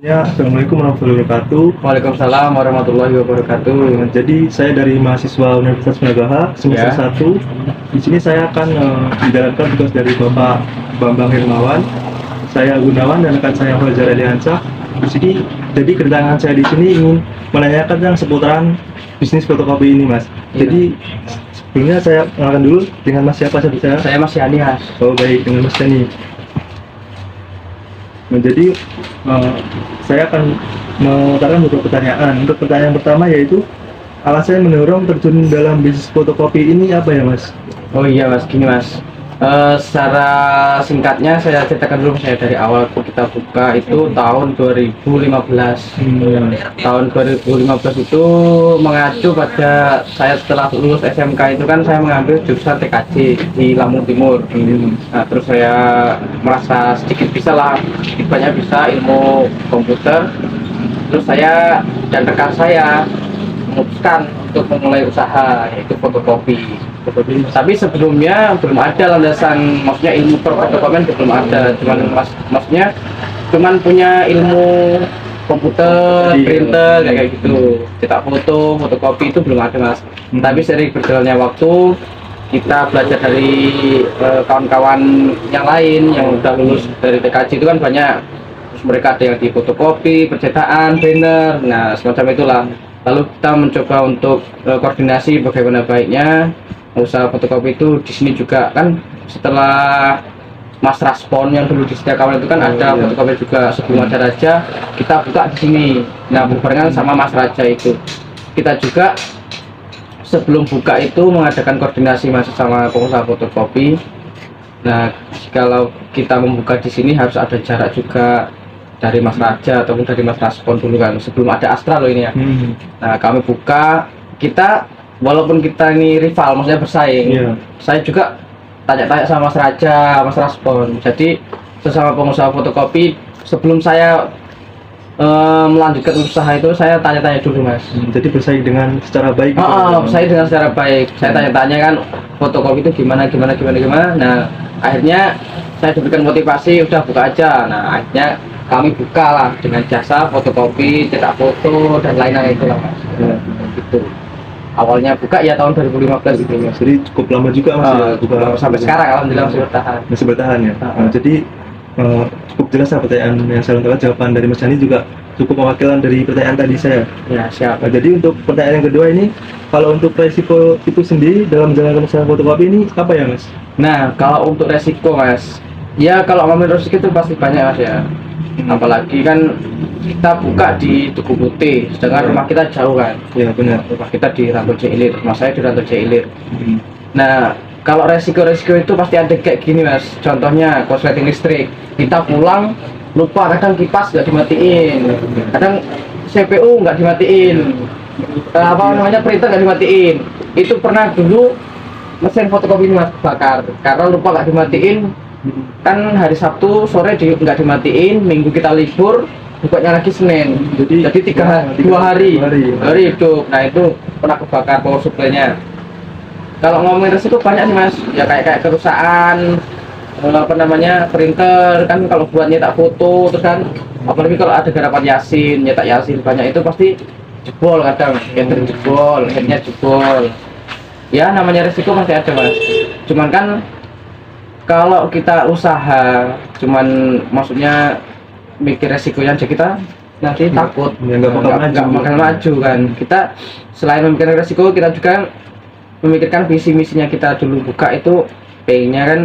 Ya, Assalamualaikum warahmatullahi wabarakatuh. Waalaikumsalam warahmatullahi wabarakatuh. Jadi saya dari mahasiswa Universitas Megaha semester Ya. 1. Di sini saya akan menjalankan tugas dari Bapak Bambang Hermawan. Saya Gunawan dan rekan saya Fajar Aliansa. Di sini, jadi kedatangan saya di sini ingin menanyakan tentang seputaran bisnis fotokopi ini, Mas. Iya. Jadi sebelumnya saya kenalkan dulu dengan Mas siapa saya? Saya Mas Yanias. Oh baik, dengan Mas Dani. Nah, jadi saya akan mengutarakan beberapa pertanyaan. Untuk pertanyaan pertama yaitu alasan mendorong terjun dalam bisnis fotokopi ini apa ya, Mas? Oh iya Mas, gini Mas. Secara singkatnya saya ceritakan dulu, saya dari awal kita buka itu tahun 2015. Tahun 2015 itu mengacu pada saya setelah lulus SMK itu kan saya mengambil jurusan TKJ di Lampung Timur. Nah, terus saya merasa sedikit bisa lah, banyak bisa ilmu komputer. Terus saya dan rekan saya memutuskan untuk memulai usaha yaitu fotokopi. Tapi sebelumnya belum ada landasan, maksudnya ilmu perfotokopian belum ada, maksudnya cuman punya ilmu komputer, printer kayak gitu, cetak foto, fotokopi itu belum ada Mas. Tapi sering berjalannya waktu kita belajar dari kawan-kawan yang lain yang udah lulus dari TKJ itu kan banyak. Terus mereka ada yang di fotokopi, percetakan, banner, nah semacam itulah. Lalu kita mencoba untuk koordinasi bagaimana baiknya usaha fotokopi itu di sini juga kan. Setelah Mas Raspon yang dulu di Setia Kawan itu kan ada fotokopi juga, sebelum ada Raja kita buka di sini. Nah berbarengan sama Mas Raja itu kita juga sebelum buka itu mengadakan koordinasi masih sama pengusaha fotokopi. Nah kalau kita membuka di sini harus ada jarak juga dari Mas Raja ataupun dari Mas Raspon dulu kan, sebelum ada Astra loh ini ya. Nah kami buka, kita walaupun kita ini rival, maksudnya bersaing, saya juga tanya-tanya sama Mas Raja, Mas Raspon. Jadi sesama pengusaha fotokopi sebelum saya melanjutkan usaha itu saya tanya-tanya dulu Mas. Jadi bersaing dengan secara baik. Bersaing dengan secara baik. Saya tanya-tanya kan fotokopi itu gimana. Nah akhirnya saya diberikan motivasi, udah buka aja. Nah akhirnya kami buka lah dengan jasa fotokopi, cetak foto dan lain-lain itu lah Mas. Gitu. Awalnya buka ya tahun 2015 gitu Mas. Jadi cukup lama juga Mas ya, cukup lama sampai sekarang alhamdulillah masih bertahan. Masih bertahan ya. Jadi cukup jelas lah pertanyaan yang saya lontarkan. Jawaban dari Mas Dani juga cukup mewakilkan dari pertanyaan tadi saya. Ya siap. Nah, jadi untuk pertanyaan yang kedua ini, kalau untuk resiko itu sendiri dalam menjalankan usaha fotokopi ini apa ya Mas? Nah kalau untuk resiko Mas, ya kalau ngomongin resiko itu pasti banyak Mas ya. Apalagi kan kita buka di Tugu Putih, sedangkan rumah kita jauh kan. Ya benar. Rumah kita di Ranto C Ilir, rumah saya di Ranto C Ilir. Nah kalau resiko-resiko itu pasti ada kayak gini Mas. Contohnya korsleting listrik, kita pulang lupa, kadang kipas nggak dimatiin, kadang CPU nggak dimatiin, printer nggak dimatiin. Itu pernah dulu mesin fotokopi ini Mas bakar karena lupa nggak dimatiin. Kan hari Sabtu sore nggak dimatiin, Minggu kita libur, bukanya lagi Senin. Jadi 2 hari hidup. Nah itu pernah kebakar power supply-nya. Kalau ngomongin resiko banyak sih Mas, ya kayak kerusakan printer kan, kalau buat nyetak foto terus kan, apalagi kalau ada garapan Yasin, nyetak Yasin banyak itu pasti jebol, kadang catering jebol, headnya jebol. Ya namanya resiko pasti ada Mas. Cuman kan kalau kita usaha cuman maksudnya mikir resikonya aja, kita nanti takut nggak bakal maju kan. Kita selain memikirkan resiko, kita juga memikirkan visi misinya. Kita dulu buka itu pengennya kan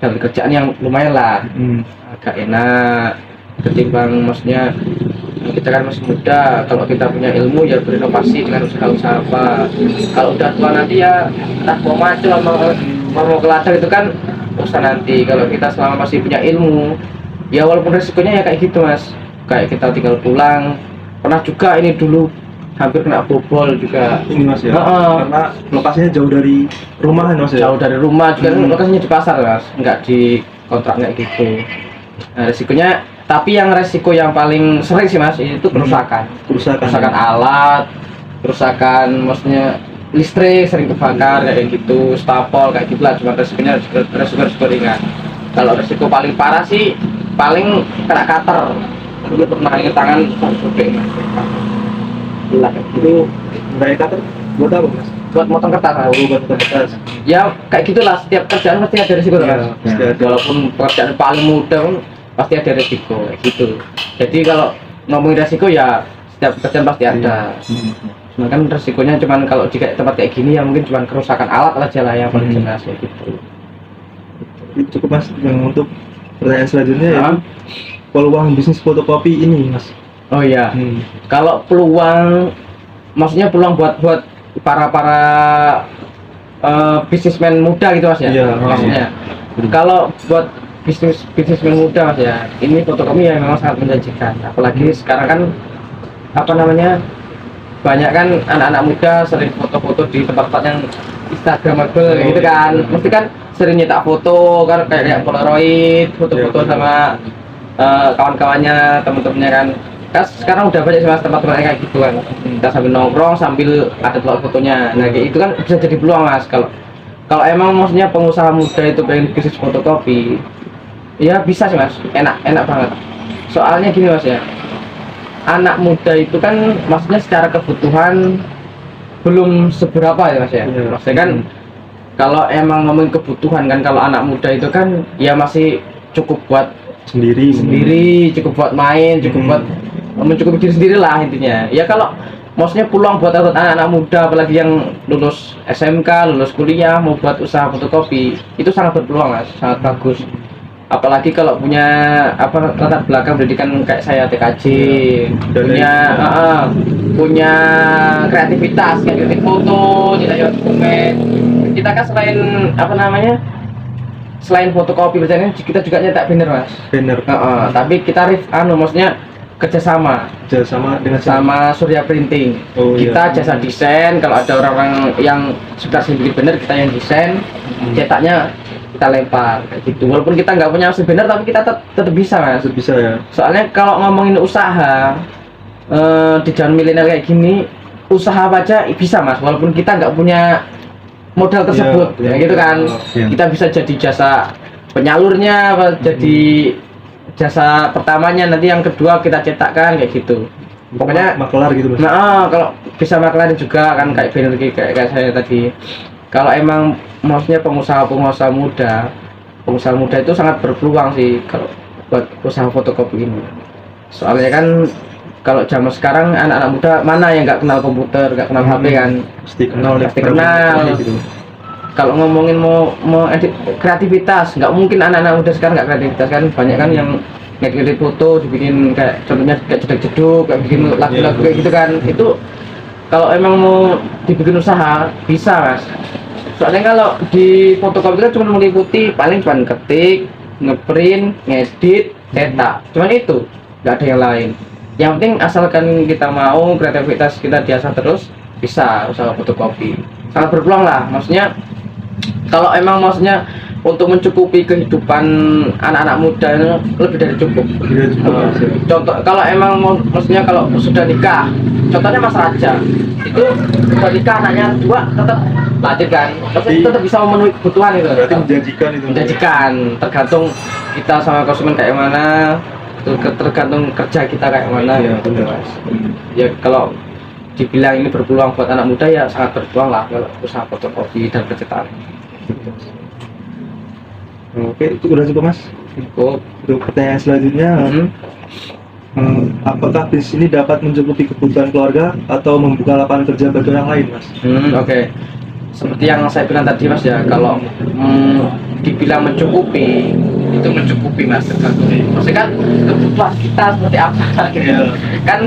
dapat kerjaan yang lumayan lah, agak enak ketimbang, maksudnya kita kan masih muda, kalau kita punya ilmu ya berinovasi dengan usaha-usaha apa. Kalau udah tua nanti ya entah mau maju mau ke ladang itu kan usaha nanti. Kalau kita selama masih punya ilmu ya walaupun resikonya ya kayak gitu Mas, kayak kita tinggal pulang. Pernah juga ini dulu hampir kena bobol juga ini Mas ya. Karena lokasinya jauh dari rumah Mas ya. Jauh dari rumah juga, lokasinya di pasar Mas, nggak di kontrak kayak gitu. Nah resikonya, tapi yang resiko yang paling sering sih Mas itu kerusakan alat, kerusakan maksudnya listrik sering kebakar kayak gitu, stapel kayak gitulah. Cuma resikonya resiko ringan. Kalau resiko paling parah sih paling kena cutter. dulu pernah ingat tangan sobek mas. Gila. Itu merayakan cutter buat apa mas? Buat motong kertas mas. Oh, buat kertas. Ya kayak gitulah, setiap kerjaan pasti ada risiko Iya, mas. pasti Ya, ada. walaupun pekerjaan paling mudah pun pasti ada risiko kayak gitu. Jadi kalau ngomongin risiko ya setiap pekerjaan pasti ada. Cuma kan resikonya cuman kalau di tempat kayak gini ya mungkin cuman kerusakan alat aja lah yang paling jelas kayak gitu. Itu cukup mas. Yang untuk pertanyaan selanjutnya ya, Nah, peluang bisnis fotokopi ini mas. oh iya, kalau peluang, maksudnya peluang buat para bisnismen muda gitu mas ya, Iya, maksudnya. Kalau buat bisnismen muda mas ya, ini fotokopi yang memang sangat menjanjikan. Apalagi sekarang kan apa namanya, banyak kan anak-anak muda sering foto-foto di tempat-tempat yang instagramable gitu kan, mesti kan sering nyetak foto kan kayak Polaroid, foto-foto sama kawan-kawannya, temen-temennya kan. Sekarang udah banyak sih mas tempat-tempat kayak gitu kan, kita sambil nongkrong sambil ada tempat fotonya. Nah kayak itu kan bisa jadi peluang mas. Kalau emang maksudnya pengusaha muda itu pengen bisnis fotokopi, ya bisa sih mas, enak banget. Soalnya gini mas ya, anak muda itu kan maksudnya secara kebutuhan belum seberapa ya mas ya. Maksudnya kan kalau emang ngomongin kebutuhan kan, kalau anak muda itu kan ya masih cukup buat sendiri, cukup buat main, cukup buat mencukupi diri sendiri lah intinya. Ya kalau maksudnya peluang buat anak-anak muda apalagi yang lulus SMK, lulus kuliah mau buat usaha fotokopi itu sangat berpeluang mas, sangat bagus. Apalagi kalau punya apa latar belakang pendidikan kayak saya TKJ, punya kreativitas kayak bikin foto, tidak dokumen. Kita kan selain apa namanya, selain fotokopi berarti kita juga nyetak banner mas. Banner. Tapi kita maksudnya kerjasama dengan sama Surya Printing. Kita jasa desain, kalau ada orang-orang yang suka bikin banner kita yang desain, cetaknya kita lempar kayak gitu. Walaupun kita nggak punya mesin banner tapi kita tetap bisa mas. Bisa ya. Soalnya kalau ngomongin usaha di zaman milenial kayak gini, usaha apa aja bisa mas, walaupun kita nggak punya modal tersebut ya gitu kan. Kita bisa jadi jasa penyalurnya, jadi jasa pertamanya, nanti yang kedua kita cetakkan kayak gitu. Pokoknya makelar gitu mas. Nah kalau bisa makelar juga kan kayak banner kayak saya tadi. Kalau emang maksudnya pengusaha muda itu sangat berpeluang sih kalau buat usaha fotokopi ini. Soalnya kan kalau zaman sekarang anak-anak muda mana yang nggak kenal komputer, nggak kenal HP kan? Pasti kenal. Gitu. Kalau ngomongin mau edit kreativitas, nggak mungkin anak-anak muda sekarang nggak kreativitas kan. Banyak kan yang ngedit foto dibikin kayak contohnya kayak jeduk-jeduk, kayak bikin lagu-lagu kayak gitu kan. Itu kalau emang mau dibikin usaha bisa mas. Soalnya kalau di fotokopi itu cuma meliputi paling cuma ketik, ngeprint, ngedit, cetak, cuman itu, nggak ada yang lain. Yang penting asalkan kita mau, kreativitas kita diasah terus, bisa usaha fotokopi. Sangat berpeluang lah, maksudnya kalau emang maksudnya untuk mencukupi kehidupan anak-anak muda itu lebih dari cukup. Contoh kalau emang maksudnya kalau sudah nikah, contohnya Mas Raja itu sudah nikah, anaknya 2 tetap lanjut kan, tetap bisa memenuhi kebutuhan itu. Berarti menjanjikan Tergantung kita sama konsumen kayak mana, tergantung kerja kita kayak mana. Ya, benar. Mas. Ya kalau dibilang ini berpeluang buat anak muda ya sangat berpeluang lah kalau usaha fotokopi dan percetakan. Oke, itu udah cukup mas. Untuk pertanyaan selanjutnya, apakah bisnis ini dapat mencukupi kebutuhan keluarga atau membuka lapangan kerja bagi orang lain mas? Oke. Seperti yang saya bilang tadi mas ya, kalau dibilang mencukupi, itu mencukupi mas, tergantung. Maksudnya kan kebutuhan kita seperti apa gitu. Kan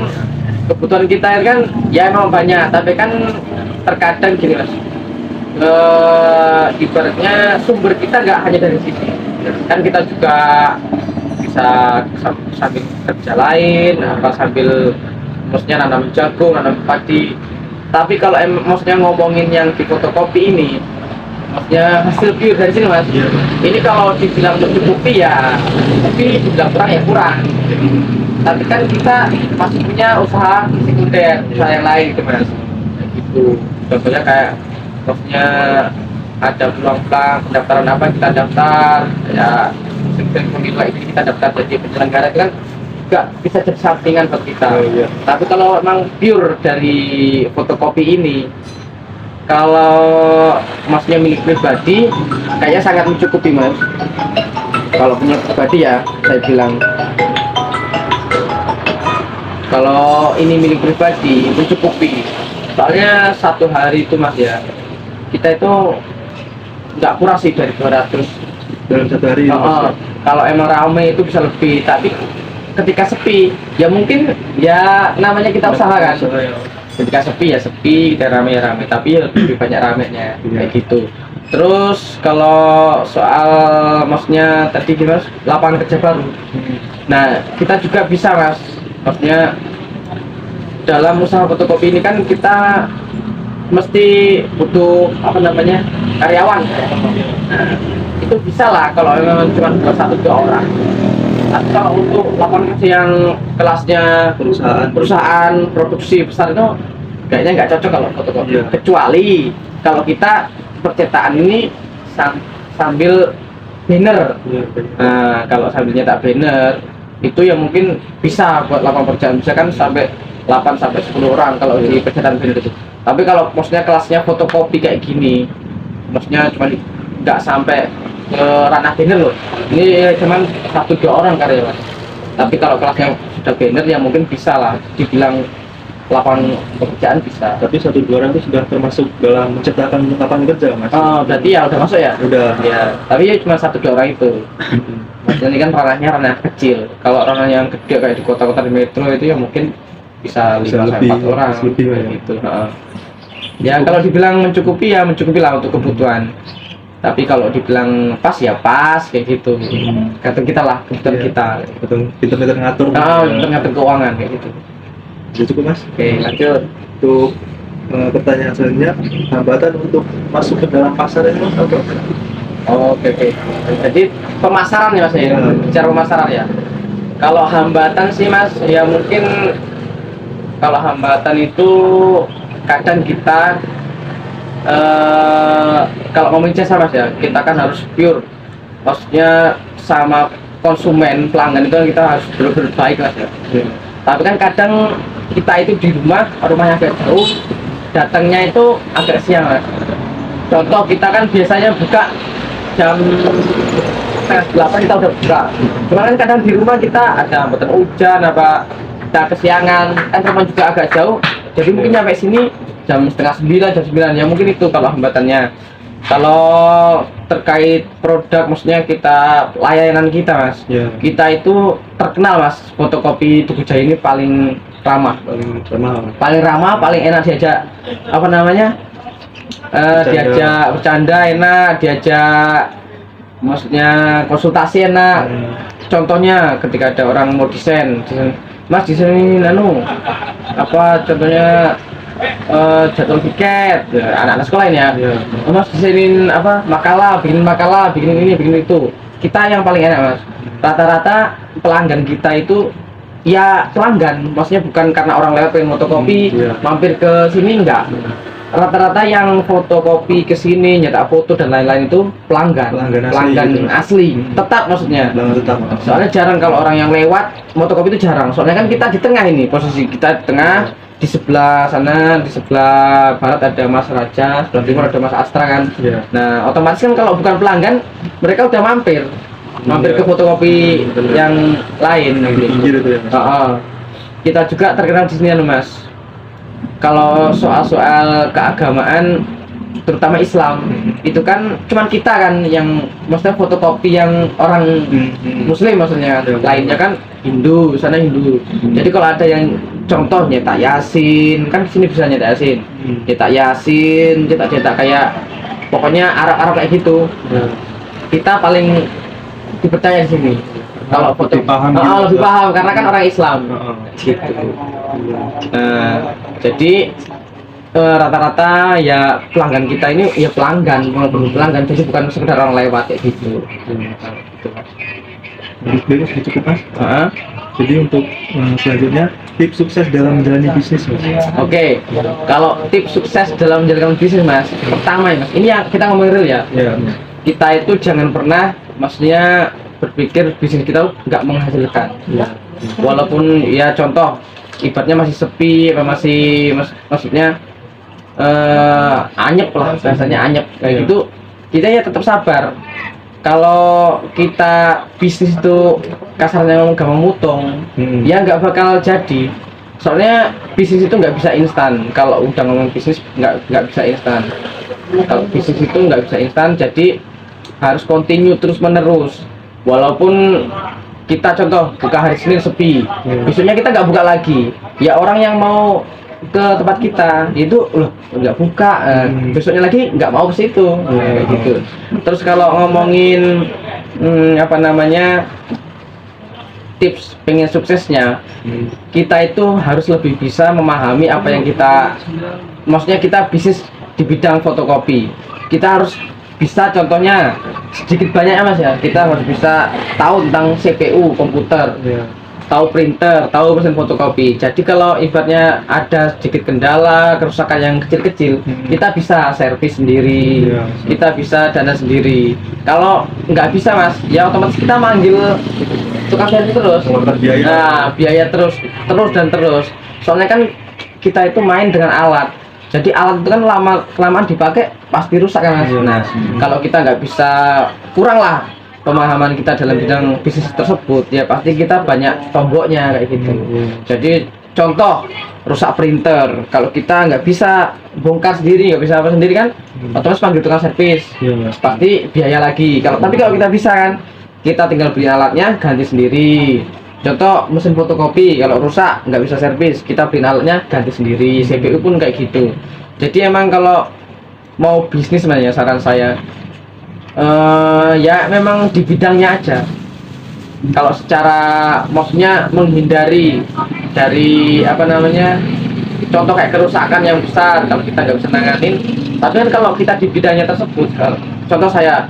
kebutuhan kita kan ya emang banyak, tapi kan terkadang gini mas, ibaratnya sumber kita nggak hanya dari sini, kan kita juga bisa sambil kerja lain, apa sambil maksudnya nanam jagung, nanam padi. Tapi kalau maksudnya ngomongin yang di fotokopi ini, maksudnya hasil pure dari sini mas. Ini kalau dibilang mencukupi ya, tapi dibilang kurang ya kurang. Tapi kan kita masih punya usaha sekunder, usaha yang lain gitu mas. Gitu. Contohnya kayak maksudnya ada peluang-peluang pendaftaran apa kita daftar, ya sistem pemilu ini kita daftar jadi penyelenggara itu kan juga bisa jadi sampingan buat kita. Oh, iya. Tapi kalau memang pure dari fotokopi ini, kalau masnya milik pribadi, kayaknya sangat mencukupi mas. Kalau punya pribadi ya, saya bilang. Kalau ini milik pribadi, mencukupi. Soalnya satu hari itu mas ya, kita itu nggak kurang sih dari 200. Dalam satu hari. Kalau emang rame itu bisa lebih, tapi ketika sepi ya mungkin ya namanya kita usaha kan. Ya. Ketika sepi ya sepi, kita rame ya rame, tapi ya lebih banyak ramenya kayak gitu. Terus kalau soal maksudnya tadi gimana lapangan kerja baru, nah kita juga bisa mas, maksudnya dalam usaha fotokopi ini kan kita mesti butuh apa namanya karyawan. Nah, itu bisa lah kalau memang cuma 1-2 orang. Tapi kalau untuk lapangan kerja yang kelasnya perusahaan produksi besar itu kayaknya nggak cocok kalau fotokopi. Iya. Kecuali kalau kita percetakan ini sambil banner. Iya, Nah, kalau sambil nyetak banner itu ya mungkin bisa buat lapangan pekerjaan, bisa kan sampai 8-10 orang kalau di percetakan banner itu. Tapi kalau maksudnya kelasnya fotokopi kayak gini, maksudnya cuma nggak sampai ke ranah banner loh. Ini cuman 1-2 orang karyawan. Tapi kalau kelasnya sudah banner ya mungkin bisa lah dibilang lapangan pekerjaan bisa. Tapi 1-2 orang itu sudah termasuk dalam menciptakan lapangan kerja mas. Oh, berarti ya udah masuk ya? Udah. Ya, tapi ya cuma 1-2 orang itu. Maksudnya ini kan ranahnya ranah kecil. Kalau ranah yang gede kayak di kota-kota di metro itu ya mungkin bisa 5-4 orang lebih ya. gitu. Ya kalau dibilang mencukupi ya mencukupi lah untuk kebutuhan. Tapi kalau dibilang pas ya pas kayak gitu. Kata kita lah kebutuhan Iya. kita. Betul. Pinter-pinter ngatur. Ngatur keuangan kayak gitu. Sudah cukup mas. Oke, lanjut. Untuk pertanyaan selanjutnya, hambatan untuk masuk ke dalam pasar ini mas apa? Oke. Jadi pemasaran ya mas ya. Bicara pemasaran ya. Kalau hambatan sih mas ya mungkin kalau hambatan itu kadang kita kalau ngomongin jasa mas ya, kita kan harus pure, maksudnya sama konsumen pelanggan itu kan kita harus benar-benar baik mas ya. Tapi kan kadang kita itu di rumahnya agak jauh, datangnya itu agak siang mas. Contoh kita kan biasanya buka jam 7:30 kita udah buka. Cuma kan kadang di rumah kita ada hambatan hujan apa kita kesiangan, kan rumah juga agak jauh, jadi mungkin nyampe sini jam 8:30, jam 9 ya mungkin itu kalau hambatannya. Kalau terkait produk maksudnya kita layanan kita mas, kita itu terkenal mas, fotokopi Tugu Jaya ini paling ramah, paling ramah, paling enak diajak apa namanya diajak bercanda enak, diajak maksudnya konsultasi enak. Contohnya ketika ada orang mau desain mas desain apa contohnya jadwal tiket anak-anak sekolah ini ya. Mas desainin apa makalah, bikin ini bikin itu, kita yang paling enak mas. Rata-rata pelanggan kita itu ya pelanggan, maksudnya bukan karena orang lewat pengen fotokopi mampir ke sini enggak. Rata-rata yang fotokopi ke sini nyetak foto dan lain-lain itu pelanggan asli tetap maksudnya. Soalnya jarang kalau orang yang lewat fotokopi itu jarang, soalnya kan kita di tengah ini, posisi kita di tengah. Di sebelah sana, di sebelah barat ada Mas Raja, sebelah timur ada Mas Astra kan. Nah otomatis kan kalau bukan pelanggan mereka udah mampir ke fotokopi yang lain gitu. Kita juga terkenal di sini mas. Kalau soal keagamaan terutama Islam itu kan cuman kita kan yang maksudnya fotokopi yang orang Muslim maksudnya, lainnya kan Hindu, sana Hindu. Jadi kalau ada yang contoh nyetak Yasin, kan di sini bisa nyetak Yasin, nyetak Yasin, cetak kayak pokoknya Arab kayak gitu. Kita paling dipercaya di sini. Kalau foto lebih paham karena kan orang Islam. Gitu. Jadi rata-rata ya pelanggan kita ini ya pelanggan, jadi bukan sekedar orang lewat kayak gitu. Sudah cukup mas. Jadi untuk selanjutnya tips sukses dalam menjalani bisnis mas. Oke, kalau tips sukses dalam menjalankan bisnis mas, pertama ya mas, ini yang kita ngomongin real ya. Kita itu jangan pernah maksudnya berpikir bisnis kita nggak menghasilkan. walaupun ya contoh ibaratnya masih sepi apa maksudnya anyep lah, rasanya anyep kayak Iya. gitu, kita ya tetap sabar. Kalau kita bisnis itu kasarnya ngomong gampang mutung, ya nggak bakal jadi. Soalnya bisnis itu nggak bisa instan. Kalau udah ngomong bisnis nggak bisa instan. Kalau bisnis itu nggak bisa instan, jadi harus continue terus menerus. Walaupun kita contoh buka hari Senin sepi, besoknya kita nggak buka lagi. Ya orang yang mau ke tempat kita itu loh nggak buka, besoknya lagi nggak mau ke situ, kayak gitu. Terus kalau ngomongin apa namanya tips pengen suksesnya, kita itu harus lebih bisa memahami apa yang kita, maksudnya kita bisnis di bidang fotokopi, kita harus bisa contohnya sedikit banyaknya mas ya, kita harus bisa tahu tentang CPU komputer, tahu printer, tahu mesin fotokopi. Jadi kalau ibaratnya ada sedikit kendala, kerusakan yang kecil-kecil, kita bisa servis sendiri, kita bisa dana sendiri. Kalau nggak bisa mas, ya otomatis kita manggil tukang servis terus. Biaya. Nah, biaya terus dan terus. Soalnya kan kita itu main dengan alat. Jadi alat itu kan kelamaan dipakai pasti rusak kan mas. Nah, kalau kita nggak bisa, kurang lah pemahaman kita dalam bidang bisnis tersebut, ya pasti kita banyak tomboknya kayak gitu. Jadi contoh rusak printer, kalau kita nggak bisa bongkar sendiri, nggak bisa apa sendiri kan, otomatis panggil tukang servis, pasti biaya lagi. Tapi kalau kita bisa kan, kita tinggal beli alatnya ganti sendiri. Contoh mesin fotokopi kalau rusak nggak bisa servis, kita beli alatnya ganti sendiri. CPU pun kayak gitu. Jadi emang kalau mau bisnis sebenarnya saran saya, ya memang di bidangnya aja. Kalau secara maksudnya menghindari dari apa namanya, contoh kayak kerusakan yang besar kalau kita nggak bisa nanganin. Tapi kan kalau kita di bidangnya tersebut, contoh saya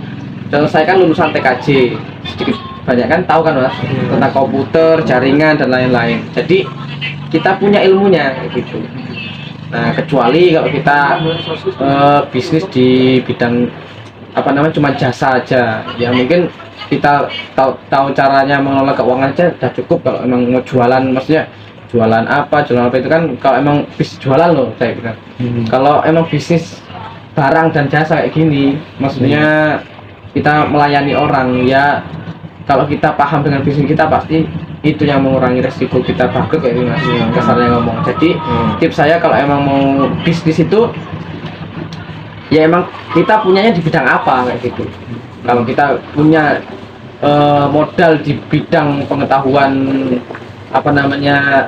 kan lulusan TKJ, sedikit banyak kan tahu kan mas tentang komputer, jaringan dan lain-lain. Jadi kita punya ilmunya kayak gitu. Nah kecuali kalau kita bisnis di bidang apa namanya cuma jasa aja, ya mungkin kita tahu caranya mengelola keuangan aja udah cukup. Kalau emang mau jualan, maksudnya jualan apa itu kan kalau emang bisnis jualan loh saya bilang. Kalau emang bisnis barang dan jasa kayak gini, maksudnya kita melayani orang, ya kalau kita paham dengan bisnis kita pasti itu yang mengurangi resiko kita bangkrut kayak gini mas, kasarnya ngomong. Jadi tips saya kalau emang mau bisnis itu ya emang kita punyanya di bidang apa kayak gitu. Kalau kita punya modal di bidang pengetahuan apa namanya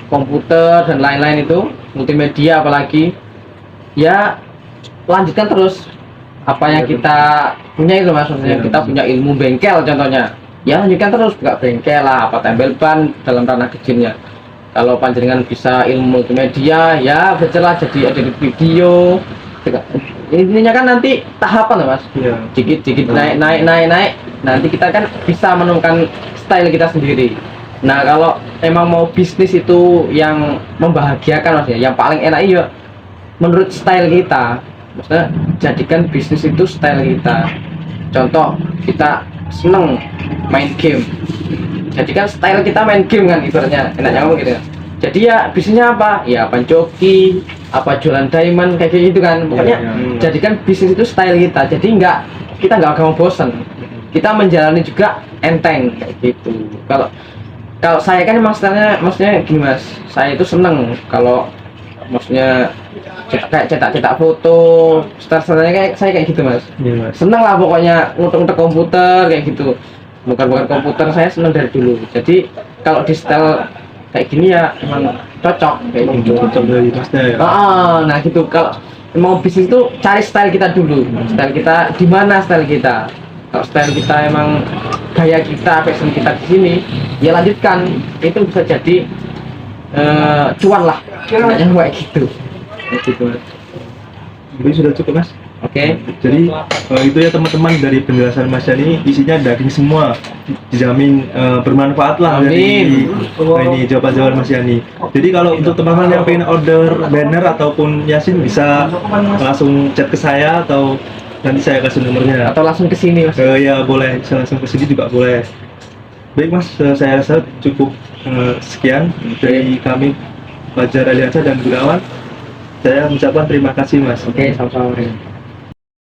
komputer dan lain-lain itu, multimedia apalagi, ya lanjutkan terus apa yang kita punya itu mas. Maksudnya kita punya ilmu bengkel contohnya, ya lanjutkan terus buka bengkel lah, apa tempel ban dalam ranah kecilnya. Kalau panjenengan bisa ilmu multimedia, ya bercelah jadi edit video. Intinya kan nanti tahapan mas, dikit naik, nanti kita kan bisa menemukan style kita sendiri. Nah kalau emang mau bisnis itu yang membahagiakan mas ya, yang paling enak ya menurut style kita. Maksudnya jadikan bisnis itu style kita. Contoh kita seneng main game, jadikan style kita main game kan, ibaratnya enaknya ngomong gitu ya. Jadi ya bisnisnya apa? Ya pancoki, apa jualan diamond kayak gitu kan. Pokoknya jadikan bisnis itu style kita. Jadi kita nggak gampang bosan. Kita menjalani juga enteng kayak gitu. Kalau saya kan maksudnya gini mas, saya itu seneng kalau maksudnya cetak foto, style-stylenya kayak saya kayak gitu mas. Seneng lah pokoknya ngutek-ngutek komputer kayak gitu. Bukan komputer, saya seneng dari dulu. Jadi kalau di style kayak gini ya emang cocok kayak gitu. Cocok dari masnya ya. Nah gitu. Kalau mau bisnis itu cari style kita dulu. Style kita di mana style kita? Kalau style kita emang gaya kita, fashion kita di sini, ya lanjutkan. Itu bisa jadi cuan lah. Kayaknya kayak gitu. Jadi sudah cukup mas. Oke. Jadi itu ya teman-teman, dari penjelasan Mas Yani isinya daging semua, dijamin bermanfaat lah. Amin. Dari ini jawaban-jawaban Mas Yani. Jadi kalau untuk teman-teman yang pengen order banner ataupun Yasin, bisa langsung chat ke saya atau nanti saya kasih nomornya. Atau langsung ke sini mas. Ya boleh, bisa langsung ke sini juga boleh. Baik mas, saya rasa cukup Sekian dari kami Fajar Aliansa dan Gunawan. Saya mengucapkan terima kasih Mas. Oke, sama-sama.